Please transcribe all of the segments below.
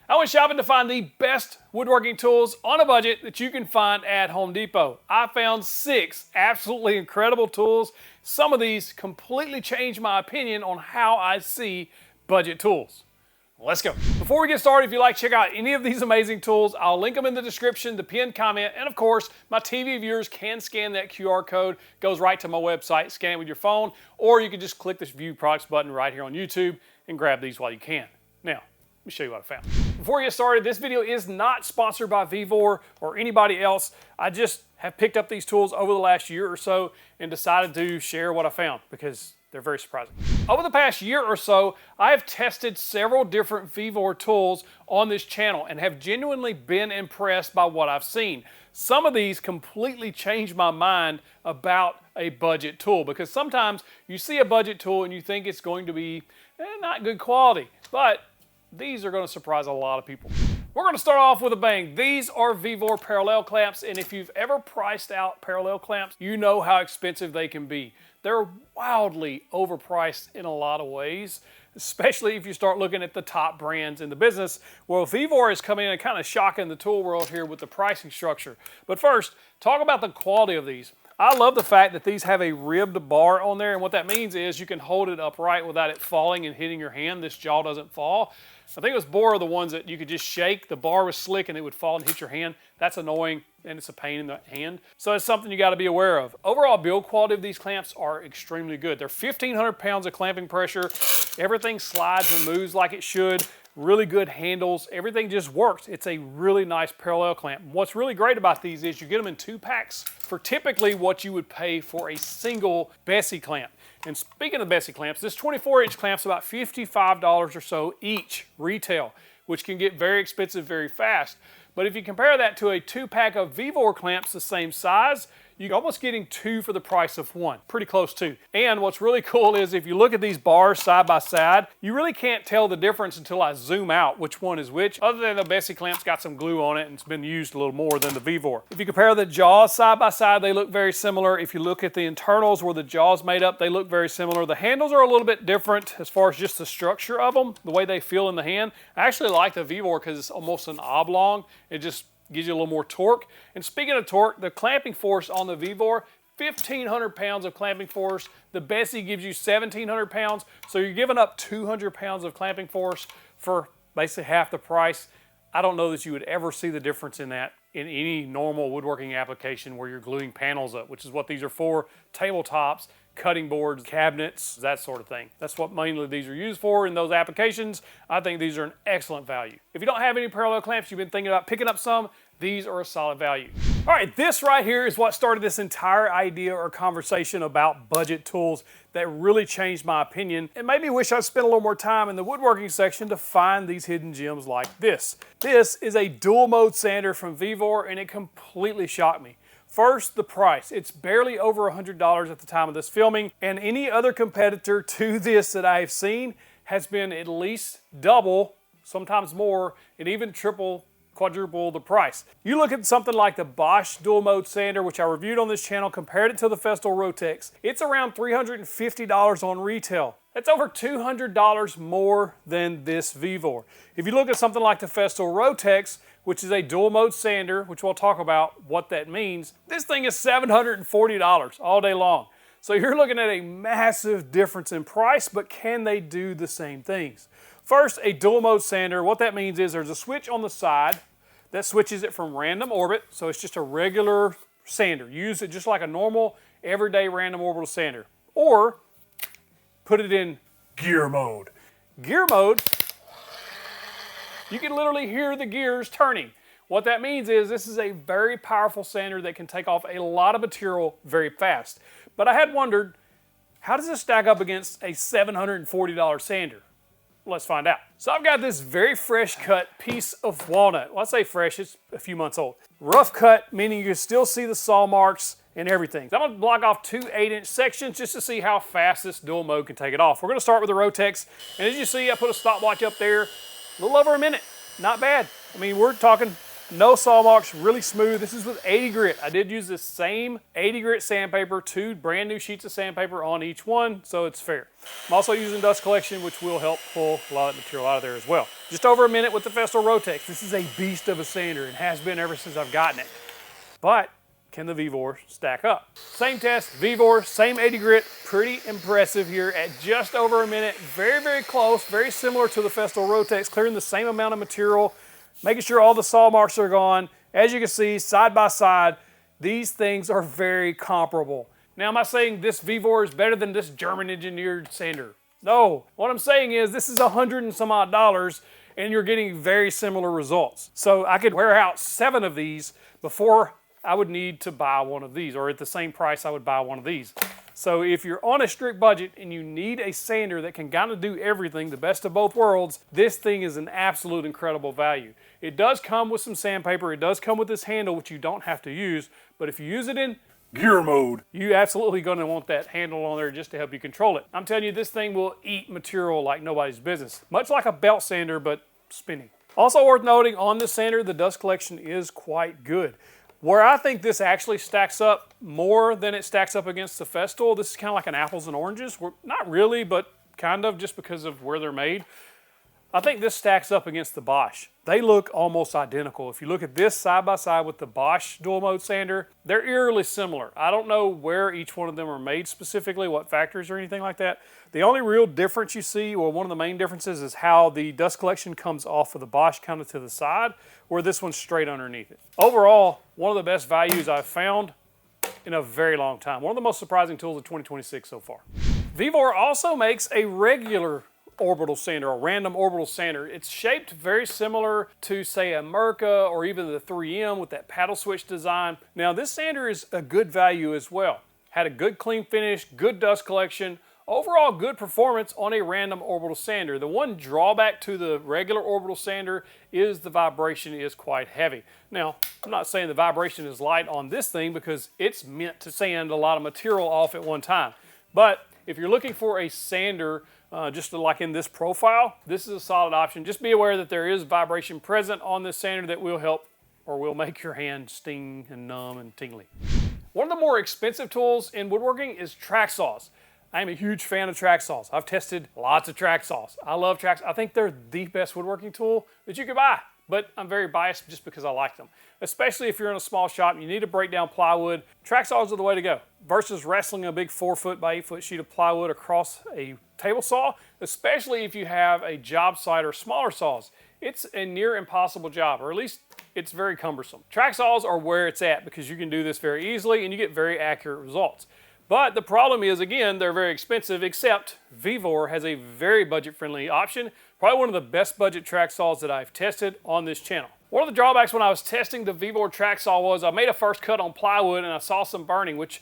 I went shopping to find the best woodworking tools on a budget that you can find at Home Depot. I found 6 absolutely incredible tools. Some of these completely changed my opinion on how I see budget tools. Let's go. Before we get started, if you'd like to check out any of these amazing tools, I'll link them in the description, the pinned comment, and of course, my TV viewers can scan that QR code. It goes right to my website. Scan it with your phone, or you can just click this View Products button right here on YouTube and grab these while you can. Now, let me show you what I found. Before we get started, this video is not sponsored by Vevor or anybody else. I just have picked up these tools over the last year or so and decided to share what I found because they're very surprising. Over the past year or so, I have tested several different Vevor tools on this channel and have genuinely been impressed by what I've seen. Some of these completely changed my mind about a budget tool because sometimes you see a budget tool and you think it's going to be not good quality, but these are going to surprise a lot of people. We're going to start off with a bang. These are Vevor parallel clamps, and if you've ever priced out parallel clamps, you know how expensive they can be. They're wildly overpriced in a lot of ways, especially if you start looking at the top brands in the business. Well, Vevor is coming in and kind of shocking the tool world here with the pricing structure. But first, talk about the quality of these. I love the fact that these have a ribbed bar on there, and what that means is you can hold it upright without it falling and hitting your hand. This jaw doesn't fall. I think it was Bora the ones that you could just shake. The bar was slick and it would fall and hit your hand. That's annoying and it's a pain in the hand. So it's something you got to be aware of. Overall build quality of these clamps are extremely good. They're 1,500 pounds of clamping pressure. Everything slides and moves like it should. Really good handles. Everything just works. It's a really nice parallel clamp. What's really great about these is you get them in 2 packs for typically what you would pay for a single Bessie clamp. And speaking of Bessie clamps, this 24-inch clamp's about $55 or so each retail, which can get very expensive very fast. But if you compare that to a 2-pack of Vevor clamps the same size, you're almost getting 2 for the price of 1. Pretty close to. And what's really cool is if you look at these bars side by side, you really can't tell the difference until I zoom out which one is which, other than the Bessie clamp's got some glue on it and it's been used a little more than the Vevor. If you compare the jaws side by side, they look very similar. If you look at the internals where the jaw's made up, they look very similar. The handles are a little bit different as far as just the structure of them, the way they feel in the hand. I actually like the Vevor because it's almost an oblong. It just gives you a little more torque. And speaking of torque, the clamping force on the Vevor, 1,500 pounds of clamping force. The Bessie gives you 1,700 pounds. So you're giving up 200 pounds of clamping force for basically half the price. I don't know that you would ever see the difference in that in any normal woodworking application where you're gluing panels up, which is what these are for, tabletops, cutting boards, cabinets, that sort of thing. That's what mainly these are used for in those applications. I think these are an excellent value. If you don't have any parallel clamps, you've been thinking about picking up some, these are a solid value. All right, this right here is what started this entire idea or conversation about budget tools that really changed my opinion and made me wish I'd spent a little more time in the woodworking section to find these hidden gems like this. This is a dual mode sander from Vevor and it completely shocked me. First, the price. It's barely over $100 at the time of this filming, and any other competitor to this that I've seen has been at least double, sometimes more, and even triple, quadruple the price. You look at something like the Bosch dual mode sander, which I reviewed on this channel, compared it to the Festool Rotex. It's around $350 on retail. That's over $200 more than this Vevor. If you look at something like the Festool Rotex, which is a dual mode sander, which we'll talk about what that means, this thing is $740 all day long. So you're looking at a massive difference in price, but can they do the same things? First, a dual mode sander, what that means is there's a switch on the side that switches it from random orbit, so it's just a regular sander. Use it just like a normal, everyday random orbital sander. Or put it in gear mode. Gear mode, you can literally hear the gears turning. What that means is this is a very powerful sander that can take off a lot of material very fast. But I had wondered, how does this stack up against a $740 sander? Let's find out. So I've got this very fresh cut piece of walnut. Well, I say fresh, it's a few months old. Rough cut, meaning you can still see the saw marks and everything. So I'm gonna block off 2 8-inch sections just to see how fast this dual mode can take it off. We're gonna start with the Rotex, and as you see, I put a stopwatch up there. A little over a minute, not bad. I mean, we're talking No saw marks, really smooth. This is with 80 grit. I did use this same 80 grit sandpaper, 2 brand new sheets of sandpaper on each one, so it's fair. I'm also using dust collection, which will help pull a lot of material out of there as well. Just over a minute with the Festool Rotex. This is a beast of a sander and has been ever since I've gotten it. But can the Vevor stack up? Same test, Vevor, same 80 grit, pretty impressive here at just over a minute. Very, very close, very similar to the Festool Rotex, clearing the same amount of material, making sure all the saw marks are gone. As you can see, side by side, these things are very comparable. Now, am I saying this Vevor is better than this German engineered sander? No, what I'm saying is this is $100 and some odd and you're getting very similar results. So I could wear out 7 of these before I would need to buy one of these, or at the same price I would buy one of these. So if you're on a strict budget and you need a sander that can kind of do everything, the best of both worlds, this thing is an absolute incredible value. It does come with some sandpaper, it does come with this handle, which you don't have to use, but if you use it in gear mode, you absolutely gonna want that handle on there just to help you control it. I'm telling you, this thing will eat material like nobody's business. Much like a belt sander, but spinning. Also worth noting on this sander, the dust collection is quite good. Where I think this actually stacks up more than it stacks up against the Festool, this is kind of like an apples and oranges. Not really, but kind of, just because of where they're made. I think this stacks up against the Bosch. They look almost identical. If you look at this side by side with the Bosch dual mode sander, they're eerily similar. I don't know where each one of them are made specifically, what factories or anything like that. The only real difference you see, or one of the main differences, is how the dust collection comes off of the Bosch kind of to the side, where this one's straight underneath it. Overall, one of the best values I've found in a very long time. One of the most surprising tools of 2026 so far. Vevor also makes a regular orbital sander, a random orbital sander. It's shaped very similar to, say, a Merca or even the 3M with that paddle switch design. Now, this sander is a good value as well. Had a good clean finish, good dust collection, overall good performance on a random orbital sander. The one drawback to the regular orbital sander is the vibration is quite heavy. Now, I'm not saying the vibration is light on this thing because it's meant to sand a lot of material off at one time. But if you're looking for a sander just like in this profile, this is a solid option. Just be aware that there is vibration present on this sander that will help or will make your hand sting and numb and tingly. One of the more expensive tools in woodworking is track saws. I'm a huge fan of track saws. I've tested lots of track saws. I love track saws. I think they're the best woodworking tool that you could buy, but I'm very biased just because I like them. Especially if you're in a small shop and you need to break down plywood, track saws are the way to go. Versus wrestling a big 4-foot by 8-foot sheet of plywood across a table saw, especially if you have a job site or smaller saws. It's a near impossible job, or at least it's very cumbersome. Track saws are where it's at because you can do this very easily and you get very accurate results. But the problem is, again, they're very expensive, except Vevor has a very budget-friendly option. Probably one of the best budget track saws that I've tested on this channel. One of the drawbacks when I was testing the Vevor track saw was I made a first cut on plywood and I saw some burning, which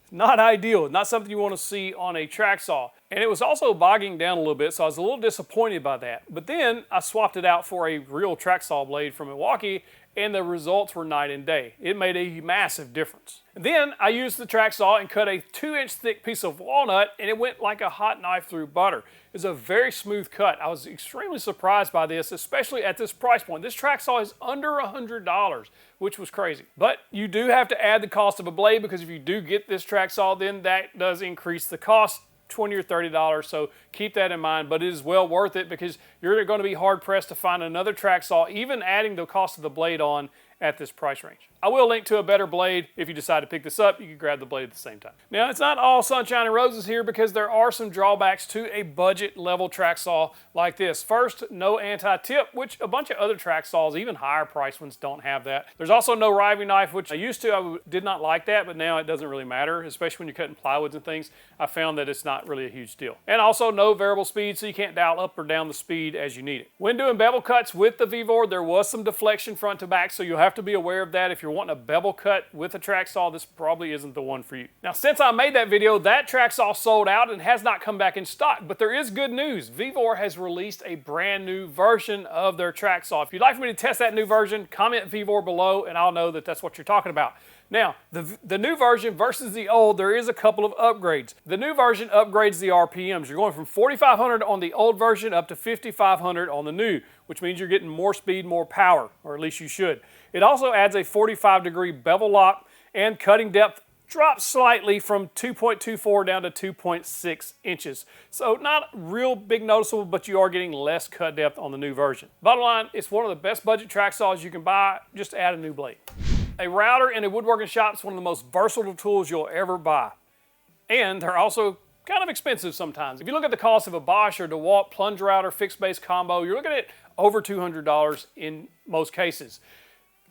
is not ideal, not something you want to see on a track saw. And it was also bogging down a little bit, so I was a little disappointed by that. But then I swapped it out for a real track saw blade from Milwaukee, and the results were night and day. It made a massive difference. And then I used the track saw and cut a 2-inch thick piece of walnut, and it went like a hot knife through butter. It's a very smooth cut. I was extremely surprised by this, especially at this price point. This track saw is under $100, which was crazy. But you do have to add the cost of a blade, because if you do get this track saw, then that does increase the cost. $20 or $30, so keep that in mind, but it is well worth it because you're going to be hard pressed to find another track saw, even adding the cost of the blade on at this price range. I will link to a better blade. If you decide to pick this up, you can grab the blade at the same time. Now, it's not all sunshine and roses here because there are some drawbacks to a budget level track saw like this. First, no anti-tip, which a bunch of other track saws, even higher priced ones, don't have that. There's also no riving knife, which I did not like that, but now it doesn't really matter, especially when you're cutting plywoods and things. I found that it's not really a huge deal. And also no variable speed, so you can't dial up or down the speed as you need it. When doing bevel cuts with the Vevor, there was some deflection front to back, so you'll have to be aware of that. If you're wanting a bevel cut with a track saw, this probably isn't the one for you. Now, since I made that video, that track saw sold out and has not come back in stock, but there is good news. Vevor has released a brand new version of their track saw. If you'd like for me to test that new version, comment Vevor below and I'll know that that's what you're talking about. Now, the new version versus the old, there is a couple of upgrades. The new version upgrades the RPMs. You're going from 4,500 on the old version up to 5,500 on the new, which means you're getting more speed, more power, or at least you should. It also adds a 45-degree bevel lock, and cutting depth drops slightly from 2.24 down to 2.6 inches. So not real big noticeable, but you are getting less cut depth on the new version. Bottom line, it's one of the best budget track saws you can buy. Just add a new blade. A router in a woodworking shop is one of the most versatile tools you'll ever buy. And they're also kind of expensive sometimes. If you look at the cost of a Bosch or DeWalt plunge router fixed base combo, you're looking at over $200 in most cases.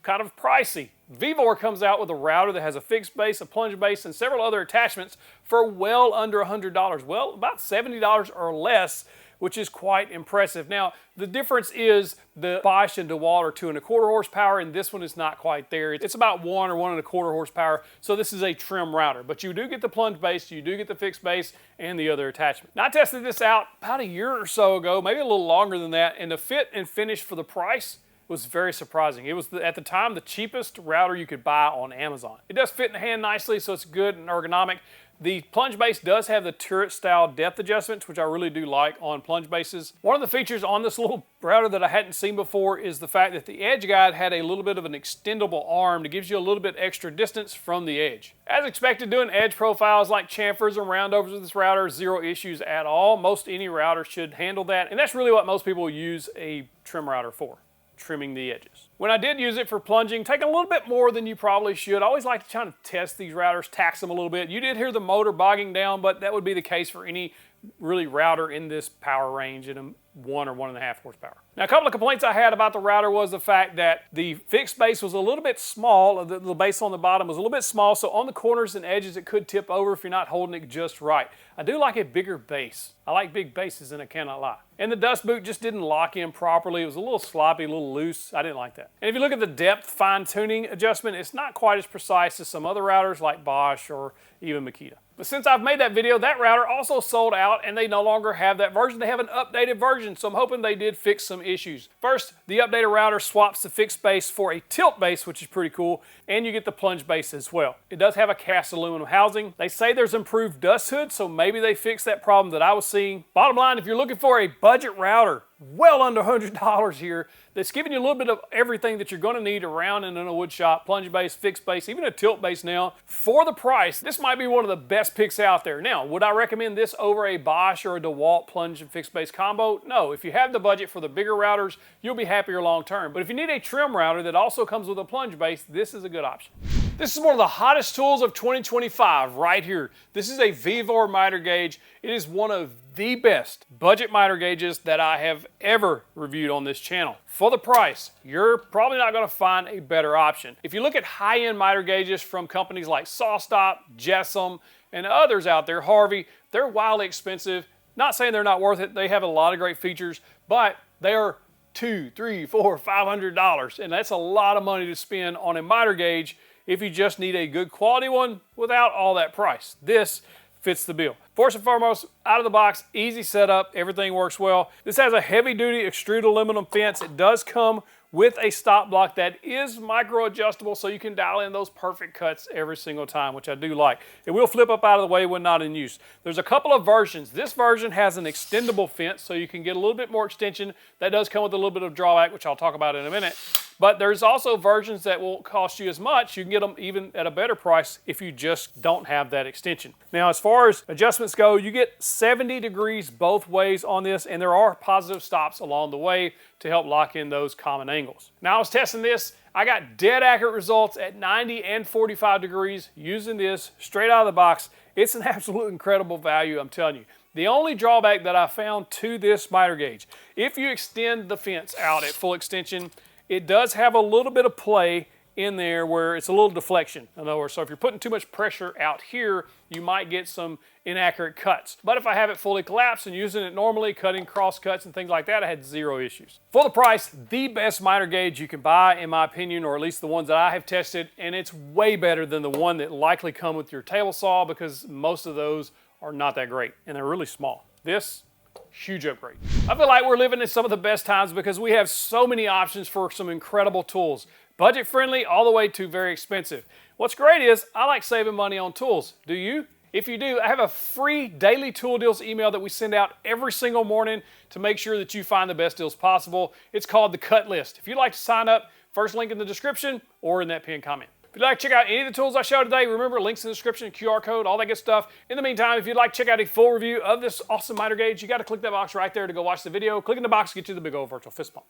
Kind of pricey. Vevor comes out with a router that has a fixed base, a plunge base, and several other attachments for well under $100. Well, about $70 or less, which is quite impressive. Now, the difference is the Bosch and DeWalt are 2.25 horsepower, and this one is not quite there. It's about 1 or 1.25 horsepower, so this is a trim router. But you do get the plunge base, you do get the fixed base, and the other attachment. Now, I tested this out about a year or so ago, maybe a little longer than that, and the fit and finish for the price was very surprising. It was, at the time, the cheapest router you could buy on Amazon. It does fit in the hand nicely, so it's good and ergonomic. The plunge base does have the turret style depth adjustments, which I really do like on plunge bases. One of the features on this little router that I hadn't seen before is the fact that the edge guide had a little bit of an extendable arm that gives you a little bit extra distance from the edge. As expected, doing edge profiles like chamfers and roundovers with this router, zero issues at all. Most any router should handle that, and that's really what most people use a trim router for. Trimming the edges. When I did use it for plunging, taking a little bit more than you probably should. I always like to try to test these routers, tax them a little bit. You did hear the motor bogging down, but that would be the case for any really router in this power range in a 1 or 1.5 horsepower. Now, a couple of complaints I had about the router was the fact that the fixed base was a little bit small. The base on the bottom was a little bit small, so on the corners and edges it could tip over if you're not holding it just right. I do like a bigger base. I like big bases, and I cannot lie. And the dust boot just didn't lock in properly. It was a little sloppy, a little loose. I didn't like that. And if you look at the depth fine-tuning adjustment, it's not quite as precise as some other routers like Bosch or even Makita. But since I've made that video, that router also sold out and they no longer have that version. They have an updated version, so I'm hoping they did fix some issues. First, the updated router swaps the fixed base for a tilt base, which is pretty cool, and you get the plunge base as well. It does have a cast aluminum housing. They say there's improved dust hood, so maybe they fixed that problem that I was seeing. Bottom line, if you're looking for a budget router, well under $100 here, that's giving you a little bit of everything that you're going to need around and in a wood shop, plunge base, fixed base, even a tilt base now. For the price, this might be one of the best picks out there. Now, would I recommend this over a Bosch or a DeWalt plunge and fixed base combo? No. If you have the budget for the bigger routers, you'll be happier long term. But if you need a trim router that also comes with a plunge base, this is a good option. This is one of the hottest tools of 2025 right here. This is a Vevor miter gauge. It is one of the best budget miter gauges that I have ever reviewed on this channel. For the price, you're probably not going to find a better option. If you look at high-end miter gauges from companies like SawStop, Jessam, and others out there, Harvey, they're wildly expensive. Not saying they're not worth it. They have a lot of great features, but they are $200, $300, $400, $500, and that's a lot of money to spend on a miter gauge if you just need a good quality one without all that price. This fits the bill. First and foremost, out of the box, easy setup, everything works well. This has a heavy-duty extruded aluminum fence. It does come with a stop block that is micro-adjustable, so you can dial in those perfect cuts every single time, which I do like. It will flip up out of the way when not in use. There's a couple of versions. This version has an extendable fence, so you can get a little bit more extension. That does come with a little bit of drawback, which I'll talk about in a minute. But there's also versions that won't cost you as much. You can get them even at a better price if you just don't have that extension. Now, as far as adjustments go, you get 70 degrees both ways on this, and there are positive stops along the way to help lock in those common angles. Now, I was testing this. I got dead accurate results at 90 and 45 degrees using this straight out of the box. It's an absolute incredible value, I'm telling you. The only drawback that I found to this miter gauge, if you extend the fence out at full extension, it does have a little bit of play in there where it's a little deflection. In other words, so if you're putting too much pressure out here, you might get some inaccurate cuts. But if I have it fully collapsed and using it normally, cutting cross cuts and things like that, I had zero issues. For the price, the best miter gauge you can buy, in my opinion, or at least the ones that I have tested, and it's way better than the one that likely come with your table saw because most of those are not that great and they're really small. This, huge upgrade. I feel like we're living in some of the best times because we have so many options for some incredible tools. Budget friendly all the way to very expensive. What's great is I like saving money on tools. Do you? If you do, I have a free daily tool deals email that we send out every single morning to make sure that you find the best deals possible. It's called the Cut List. If you'd like to sign up, first link in the description or in that pinned comment. If you'd like to check out any of the tools I showed today, remember links in the description, QR code, all that good stuff. In the meantime, if you'd like to check out a full review of this awesome miter gauge, you got to click that box right there to go watch the video. Click in the box to get you the big old virtual fist bump.